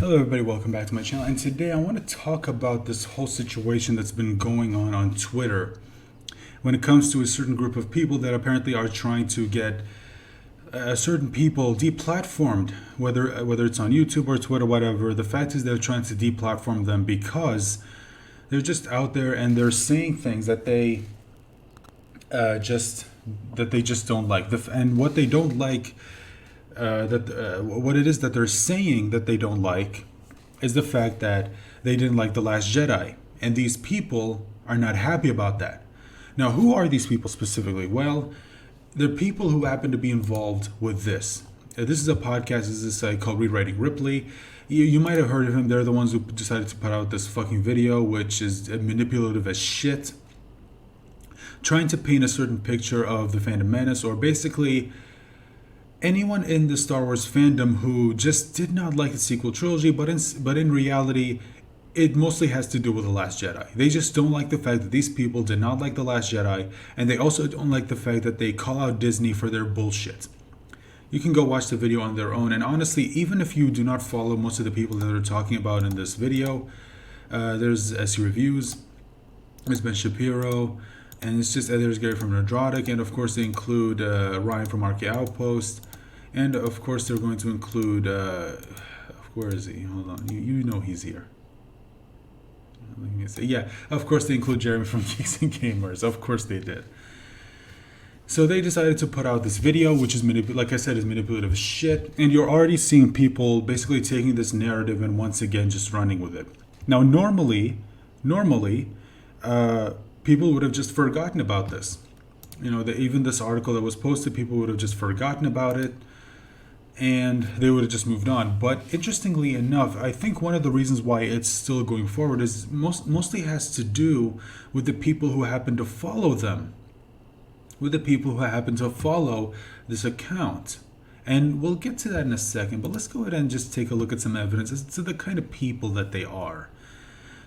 Hello everybody, welcome back to my channel, and today I want to talk about this whole situation that's been going on Twitter when it comes to a certain group of people that apparently are trying to get certain people deplatformed, whether it's on YouTube or Twitter, whatever. The fact is they're trying to deplatform them because they're just out there and they're saying things that they just don't like. And what they don't like, what it is that they're saying that they don't like is the fact that they didn't like The Last Jedi. And these people are not happy about that. Now, who are these people specifically? Well, they're people who happen to be involved with this. This is a podcast. This is a site called Rewriting Ripley. You might have heard of him. They're the ones who decided to put out this fucking video, which is manipulative as shit, trying to paint a certain picture of the Phantom Menace, or basically anyone in the Star Wars fandom who just did not like the sequel trilogy, but in reality, it mostly has to do with The Last Jedi. They just don't like the fact that these people did not like The Last Jedi, and they also don't like the fact that they call out Disney for their bullshit. You can go watch the video on their own, and honestly, even if you do not follow most of the people that they're talking about in this video, there's SC Reviews, there's Ben Shapiro, and it's just there's Gary from Nerdrotic, and of course they include Ryan from RK Outpost, and of course they're going to include, where is he? Hold on, you know he's here. Let me see. Yeah, of course they include Jeremy from Geeks and Gamers. Of course they did. So they decided to put out this video, which is like I said, is manipulative as shit, and you're already seeing people basically taking this narrative and once again just running with it. Now, normally, people would have just forgotten about this. You know, even this article that was posted, people would have just forgotten about it, and they would have just moved on. But interestingly enough, I think one of the reasons why it's still going forward is mostly has to do with the people who happen to follow them, with the people who happen to follow this account. And we'll get to that in a second, but let's go ahead and just take a look at some evidence as to the kind of people that they are.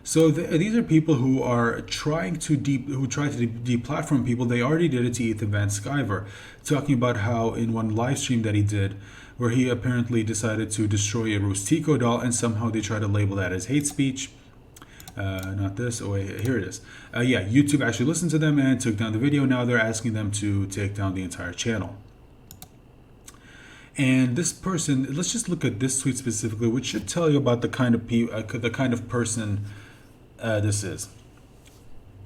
So these are people who are trying to deplatform people. They already did it to Ethan Van Sciver, talking about how in one live stream that he did, where he apparently decided to destroy a Rustico doll, and somehow they try to label that as hate speech. Not this. Oh, wait, here it is. Yeah, YouTube actually listened to them and took down the video. Now they're asking them to take down the entire channel. And this person, let's just look at this tweet specifically, which should tell you about the kind of person this is.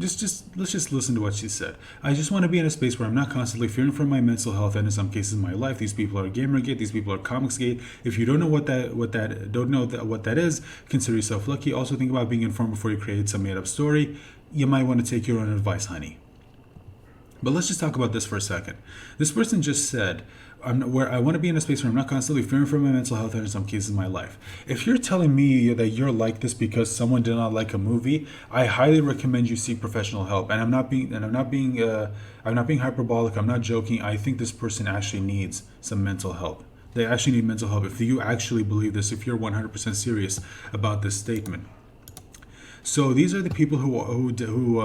Let's just listen to what she said. I just want to be in a space where I'm not constantly fearing for my mental health, and in some cases my life. These people are Gamergate. These people are Comicsgate. If you don't know what that is, consider yourself lucky. Also, think about being informed before you create some made-up story. You might want to take your own advice, honey. But let's just talk about this for a second. This person just said, I want to be in a space where I'm not constantly fearing for my mental health and in some cases my life. If you're telling me that you're like this because someone did not like a movie, I highly recommend you seek professional help. And I'm not being hyperbolic. I'm not joking. I think this person actually needs some mental help. They actually need mental help. If you actually believe this, if you're 100% serious about this statement. So these are the people who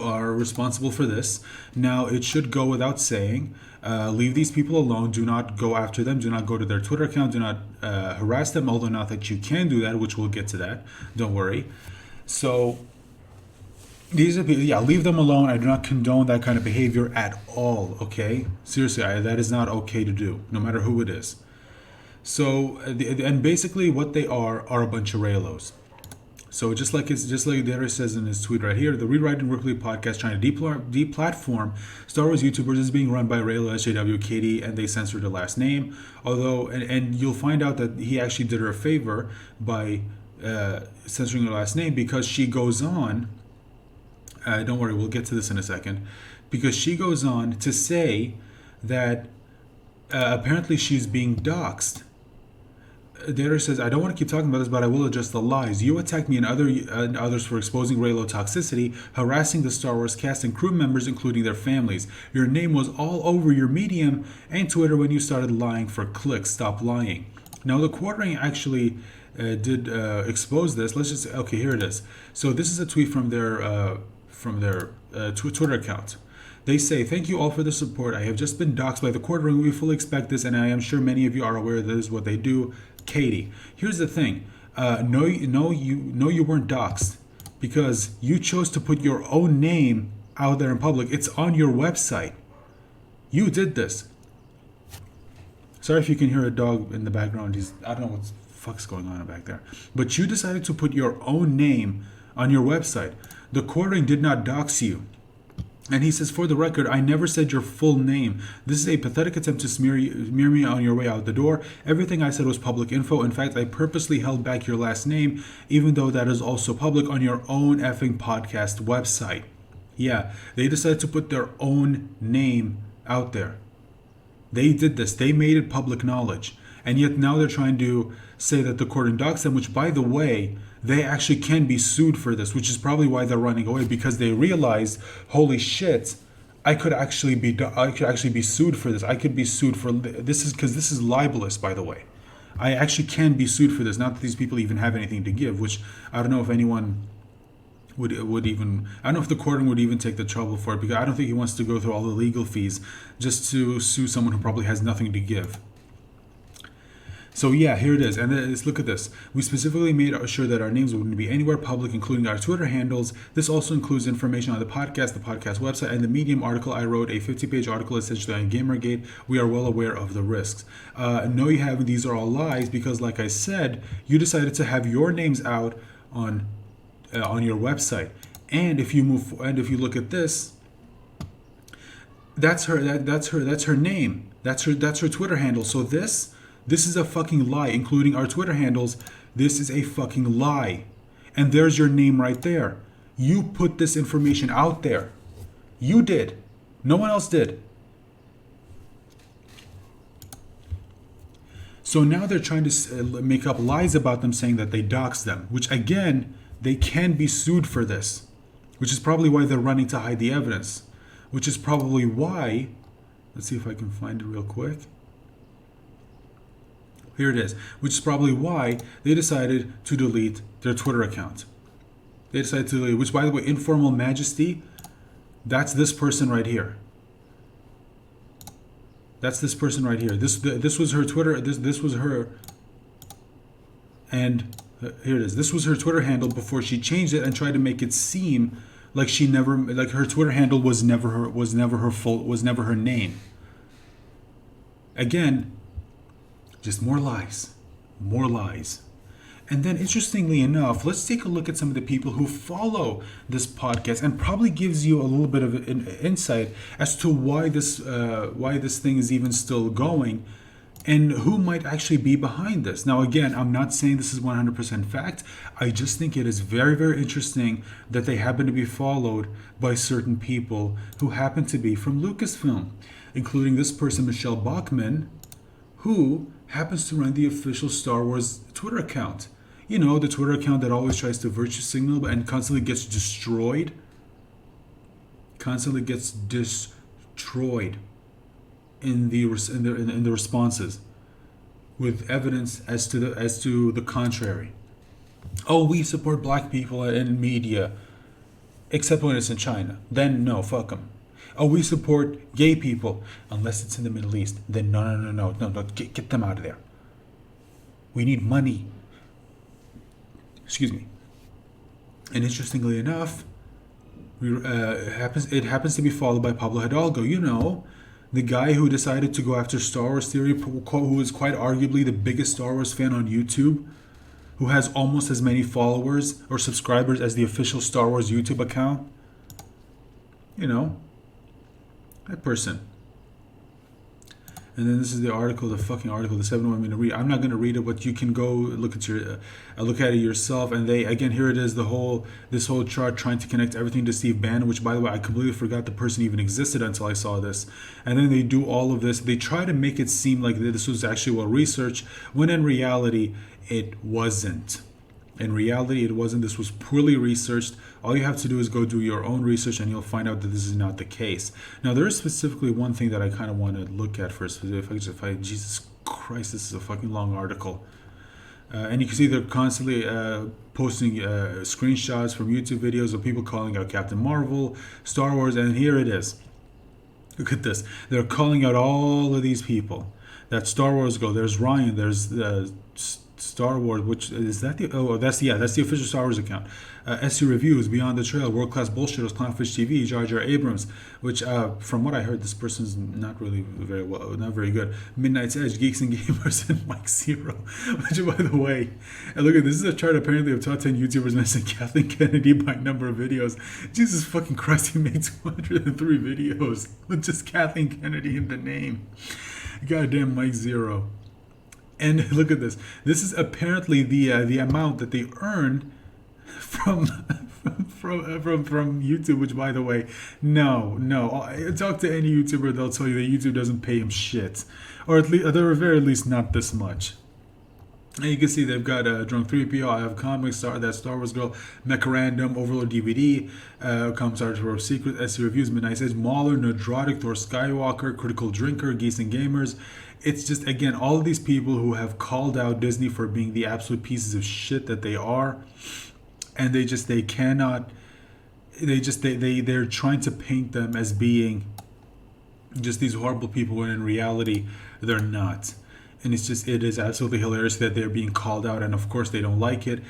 are responsible for this. Now, it should go without saying, leave these people alone. Do not go after them. Do not go to their Twitter account. Do not harass them, although not that you can do that, which we'll get to that. Don't worry. So these are people, yeah, leave them alone. I do not condone that kind of behavior at all, okay? Seriously, that is not okay to do, no matter who it is. So, and basically what they are a bunch of Raylos. So just like Derek says in his tweet right here, the Rewriting Ripley podcast trying to deplatform Star Wars YouTubers is being run by Raylo SJW Katie, and they censored her last name. Although, and you'll find out that he actually did her a favor by censoring her last name, because she goes on, don't worry, we'll get to this in a second, because she goes on to say that apparently she's being doxxed. Derek says, I don't want to keep talking about this, but I will address the lies. You attacked me and others for exposing Raylo toxicity, harassing the Star Wars cast and crew members, including their families. Your name was all over your Medium and Twitter when you started lying for clicks. Stop lying. Now, the Quartering actually did expose this. Okay, here it is. So this is a tweet from their Twitter account. They say, thank you all for the support. I have just been doxxed by the Quartering. We fully expect this, and I am sure many of you are aware that this is what they do. Katie. Here's the thing. No, you weren't doxxed because you chose to put your own name out there in public. It's on your website. You did this. Sorry if you can hear a dog in the background. I don't know what the fuck's going on back there. But you decided to put your own name on your website. The quartering did not dox you. And he says, for the record, I never said your full name. This is a pathetic attempt to smear me on your way out the door. Everything I said was public info. In fact, I purposely held back your last name, even though that is also public on your own effing podcast website. Yeah, they decided to put their own name out there. They did this. They made it public knowledge. And yet now they're trying to say that the court doxed them, which, by the way, they actually can be sued for this, which is probably why they're running away, because they realized, holy shit, I could actually be sued for this. I could be sued for this, is because this is libelous, by the way. I actually can be sued for this. Not that these people even have anything to give, which I don't know if anyone would even, I don't know if the court would even take the trouble for it, because I don't think he wants to go through all the legal fees just to sue someone who probably has nothing to give. So yeah, here it is. And look at this. We specifically made sure that our names wouldn't be anywhere public, including our Twitter handles. This also includes information on the podcast website, and the Medium article I wrote, a 50-page article essentially on Gamergate. We are well aware of the risks. No, you haven't. These are all lies because, like I said, you decided to have your names out on your website. And if you look at this, that's her name. That's her Twitter handle. So this is a fucking lie, including our Twitter handles. This is a fucking lie. And there's your name right there. You put this information out there. You did. No one else did. So now they're trying to make up lies about them, saying that they doxed them, which again, they can be sued for this, which is probably why they're running to hide the evidence, which is probably why, let's see if I can find it real quick. Here it is, which is probably why they decided to delete their Twitter account. They decided to delete, which, by the way, Informal Majesty, that's this person right here. That's this person right here. This was her Twitter. This was her. And here it is. This was her Twitter handle before she changed it and tried to make it seem like her Twitter handle was never her name. Again, just more lies. And then, interestingly enough, let's take a look at some of the people who follow this podcast, and probably gives you a little bit of an insight as to why this thing is even still going, and who might actually be behind this. Now, again, I'm not saying this is 100% fact. I just think it is very, very interesting that they happen to be followed by certain people who happen to be from Lucasfilm, including this person, Michelle Bachmann, who happens to run the official Star Wars Twitter account. You know, the Twitter account that always tries to virtue signal and constantly gets destroyed. In the responses, with evidence as to the contrary. Oh, we support black people in media, except when it's in China. Then no, fuck them. Oh, we support gay people, unless it's in the Middle East. Then no, get them out of there. We need money. Excuse me. And interestingly enough, it happens to be followed by Pablo Hidalgo. You know, the guy who decided to go after Star Wars Theory, who is quite arguably the biggest Star Wars fan on YouTube, who has almost as many followers or subscribers as the official Star Wars YouTube account. You know, that person. And then this is the article, the fucking article, the 7 I want me to read. I'm not going to read it, but you can go look at it yourself. And they, again, here it is, this whole chart trying to connect everything to Steve Bannon, which, by the way, I completely forgot the person even existed until I saw this. And then they do all of this. They try to make it seem like this was actually well researched, when in reality, it wasn't. In reality, it wasn't. This was poorly researched. All you have to do is go do your own research, and you'll find out that this is not the case. Now, there is specifically one thing that I kind of want to look at first. Jesus Christ, this is a fucking long article. And you can see they're constantly posting screenshots from YouTube videos of people calling out Captain Marvel, Star Wars, and here it is. Look at this. They're calling out all of these people that Star Wars go. There's Ryan. There's Star Wars, which is that the that's the official Star Wars account. SU Reviews, Beyond the Trail, World Class Bullshitters, Clownfish TV, Jar Jar Abrams, which from what I heard, this person's not really not very good. Midnight's Edge, Geeks and Gamers, and Mike Zero. Which, by the way, and look at this is a chart apparently of top 10 YouTubers missing Kathleen Kennedy by number of videos. Jesus fucking Christ, he made 203 videos with just Kathleen Kennedy in the name. Goddamn Mike Zero. And look at this. This is apparently the amount that they earned from YouTube. Which, by the way, no. Talk to any YouTuber, they'll tell you that YouTube doesn't pay him shit, or at least, at the very least, not this much. And you can see they've got Drunk 3PO, I Have Comics, Star Wars Girl, Mecha Random, Overlord DVD, Commissar Tour Secret, SC Reviews, Midnight Edge, Mauler, Nerdrotic, Thor Skywalker, Critical Drinker, Geese and Gamers. It's just, again, all of these people who have called out Disney for being the absolute pieces of shit that they are, and they're trying to paint them as being just these horrible people when in reality they're not. And it is absolutely hilarious that they're being called out, and of course they don't like it.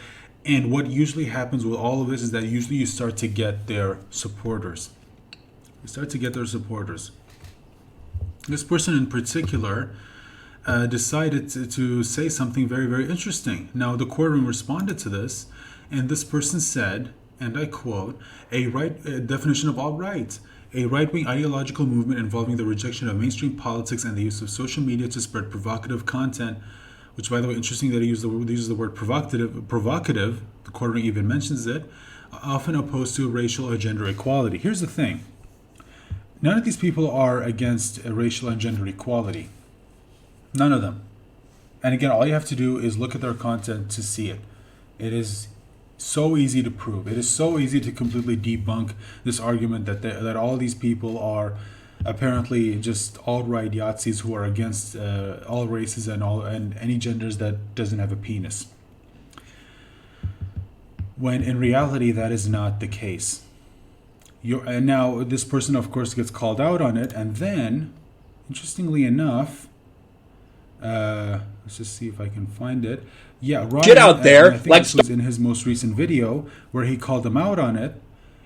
And what usually happens with all of this is that usually you start to get their supporters. This person in particular decided to say something very, very interesting. Now, the courtroom responded to this, and this person said, and I quote, a definition of alt-right, a right-wing ideological movement involving the rejection of mainstream politics and the use of social media to spread provocative content, which, by the way, interesting that he uses the word provocative, the courtroom even mentions it, often opposed to racial or gender equality. Here's the thing. None of these people are against racial and gender equality. None of them. And again, all you have to do is look at their content to see it. It is so easy to prove. It is so easy to completely debunk this argument that all these people are apparently just alt-right Yahtzees who are against all races and any genders that doesn't have a penis. When in reality, that is not the case. And now this person, of course, gets called out on it, and then, interestingly enough, let's just see if I can find it. Yeah, Ryan, get out there. I think this was in his most recent video where he called them out on it.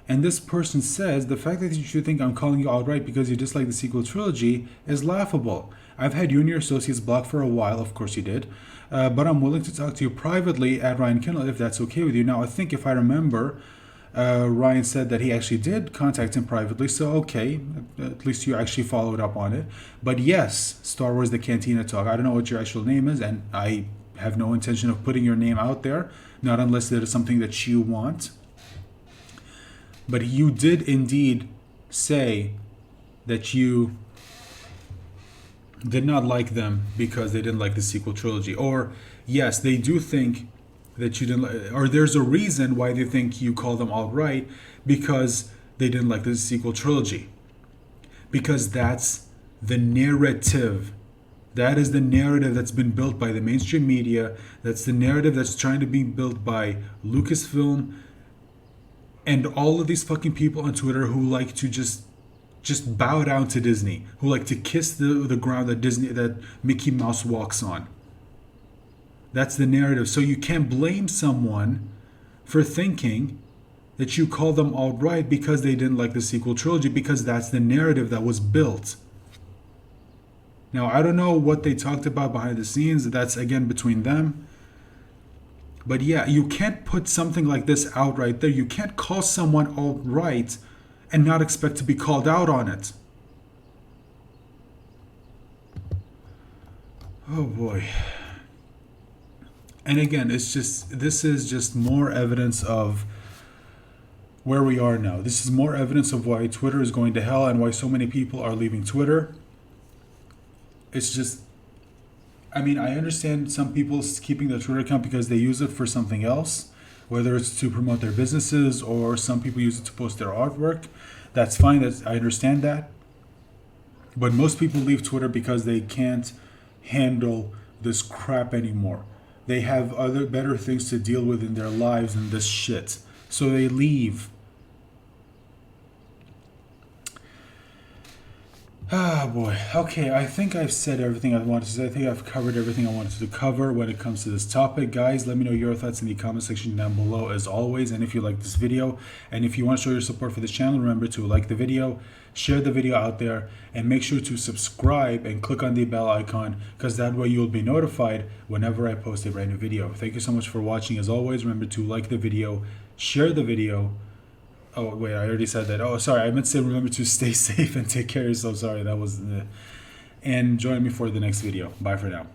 And this person says, the fact that you should think I'm calling you alt-right because you dislike the sequel trilogy is laughable. I've had you and your associates blocked for a while, of course you did, but I'm willing to talk to you privately at Ryan Kindle if that's okay with you. Now, I think if I remember, Ryan said that he actually did contact him privately, so okay, at least you actually followed up on it. But yes, Star Wars The Cantina Talk, I don't know what your actual name is, and I have no intention of putting your name out there, not unless it is something that you want. But you did indeed say that you did not like them because they didn't like the sequel trilogy. Or, yes, they do think that you didn't, or there's a reason why they think you call them alt-right, because they didn't like the sequel trilogy. Because that's the narrative. That is the narrative that's been built by the mainstream media. That's the narrative that's trying to be built by Lucasfilm and all of these fucking people on Twitter who like to just bow down to Disney, who like to kiss the ground that Mickey Mouse walks on. That's the narrative. So you can't blame someone for thinking that you call them alt-right because they didn't like the sequel trilogy, because that's the narrative that was built. Now, I don't know what they talked about behind the scenes. That's, again, between them. But yeah, you can't put something like this out right there. You can't call someone alt-right and not expect to be called out on it. Oh boy. And again, this is just more evidence of where we are now. This is more evidence of why Twitter is going to hell and why so many people are leaving Twitter. It's just, I mean, I understand some people keeping their Twitter account because they use it for something else, whether it's to promote their businesses or some people use it to post their artwork. That's fine. I understand that. But most people leave Twitter because they can't handle this crap anymore. They have other better things to deal with in their lives than this shit. So they leave. Ah, boy. Okay, I think I've said everything I wanted to say. I think I've covered everything I wanted to cover when it comes to this topic. Guys, let me know your thoughts in the comment section down below as always. And if you like this video, and if you want to show your support for this channel, remember to like the video, share the video out there, and make sure to subscribe and click on the bell icon, because that way you'll be notified whenever I post a brand new video. Thank you so much for watching. As always, remember to like the video, share the video. Oh wait, I already said that. Oh, sorry, I meant to say remember to stay safe and take care of yourself. Sorry, that was. And join me for the next video. Bye for now.